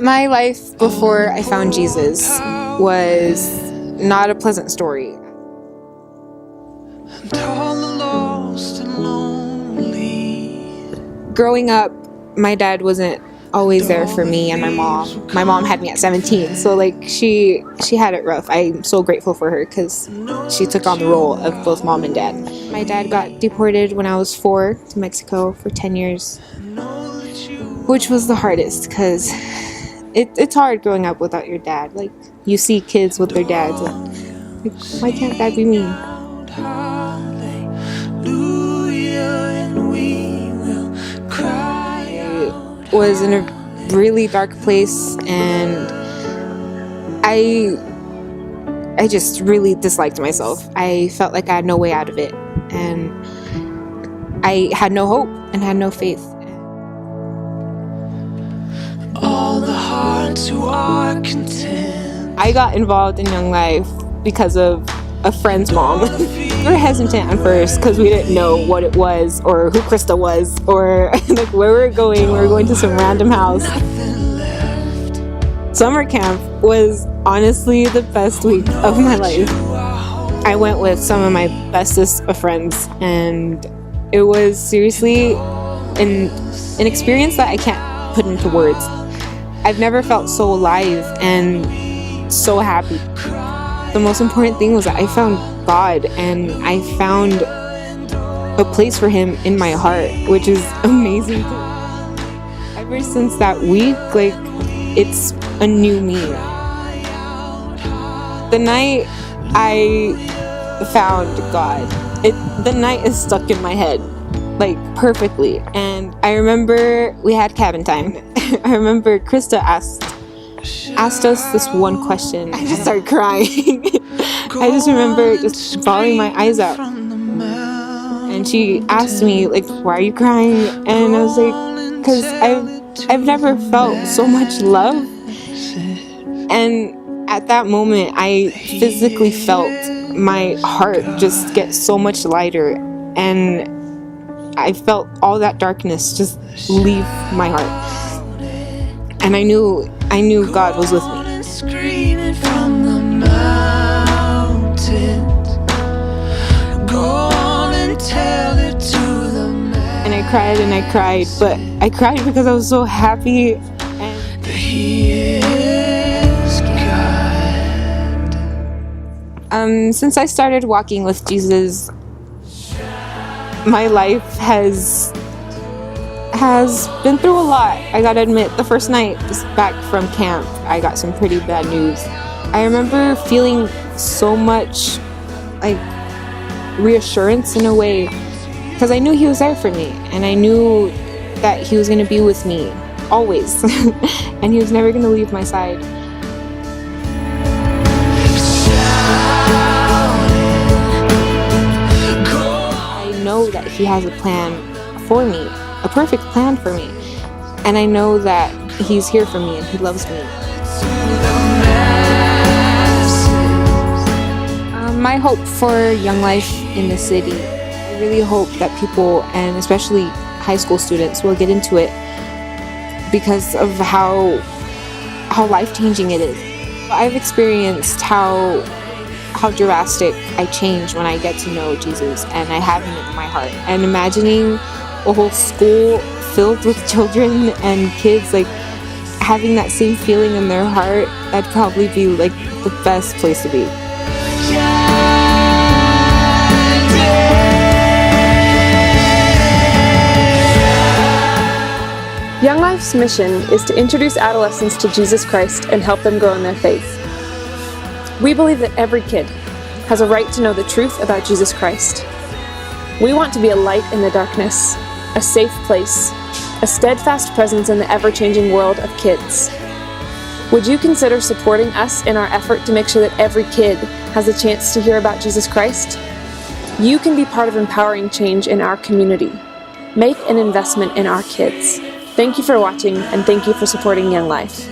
My life before I found Jesus was not a pleasant story. Growing up, my dad wasn't always there for me and my mom. My mom had me at 17, so like she had it rough. I'm so grateful for her because she took on the role of both mom and dad. My dad got deported when I was 4 to Mexico for 10 years, which was the hardest because it's hard growing up without your dad. Like, you see kids with their dads and like, why can't that be me? I was in a really dark place, and I just really disliked myself. I felt like I had no way out of it, and I had no hope and had no faith. All the hearts who are content. I got involved in Young Life because of a friend's mom. We were hesitant at first because we didn't know what it was or who Krista was or like where we were going. We were going to some random house. Summer camp was honestly the best week of my life. I went with some of my bestest of friends, and it was seriously an experience that I can't put into words. I've never felt so alive and so happy. The most important thing was that I found God, and I found a place for Him in my heart, which is amazing. Ever since that week, like, it's a new me. The night I found God, the night is stuck in my head, like, perfectly. And I remember we had cabin time. I remember Krista asked us this one question. I just started crying. I just remember just bawling my eyes out. And she asked me, like, why are you crying? And I was like, because I've never felt so much love. And at that moment, I physically felt my heart just get so much lighter. And I felt all that darkness just leave my heart. And I knew God was with me. And I cried and I cried, but I cried because I was so happy. And He is God. Since I started walking with Jesus, my life has been through a lot. I gotta admit, the first night back from camp, I got some pretty bad news. I remember feeling so much like reassurance in a way, because I knew He was there for me, and I knew that He was gonna be with me always, and He was never gonna leave my side. I know that He has a plan for me, a perfect plan for me, and I know that He's here for me and He loves me. My hope for Young Life in the city, I really hope that people, and especially high school students, will get into it because of how life-changing it is. I've experienced how drastic I change when I get to know Jesus and I have Him in my heart. And imagining a whole school filled with children and kids, like, having that same feeling in their heart, that'd probably be like the best place to be. Young Life's mission is to introduce adolescents to Jesus Christ and help them grow in their faith. We believe that every kid has a right to know the truth about Jesus Christ. We want to be a light in the darkness, a safe place, a steadfast presence in the ever-changing world of kids. Would you consider supporting us in our effort to make sure that every kid has a chance to hear about Jesus Christ? You can be part of empowering change in our community. Make an investment in our kids. Thank you for watching, and thank you for supporting Young Life.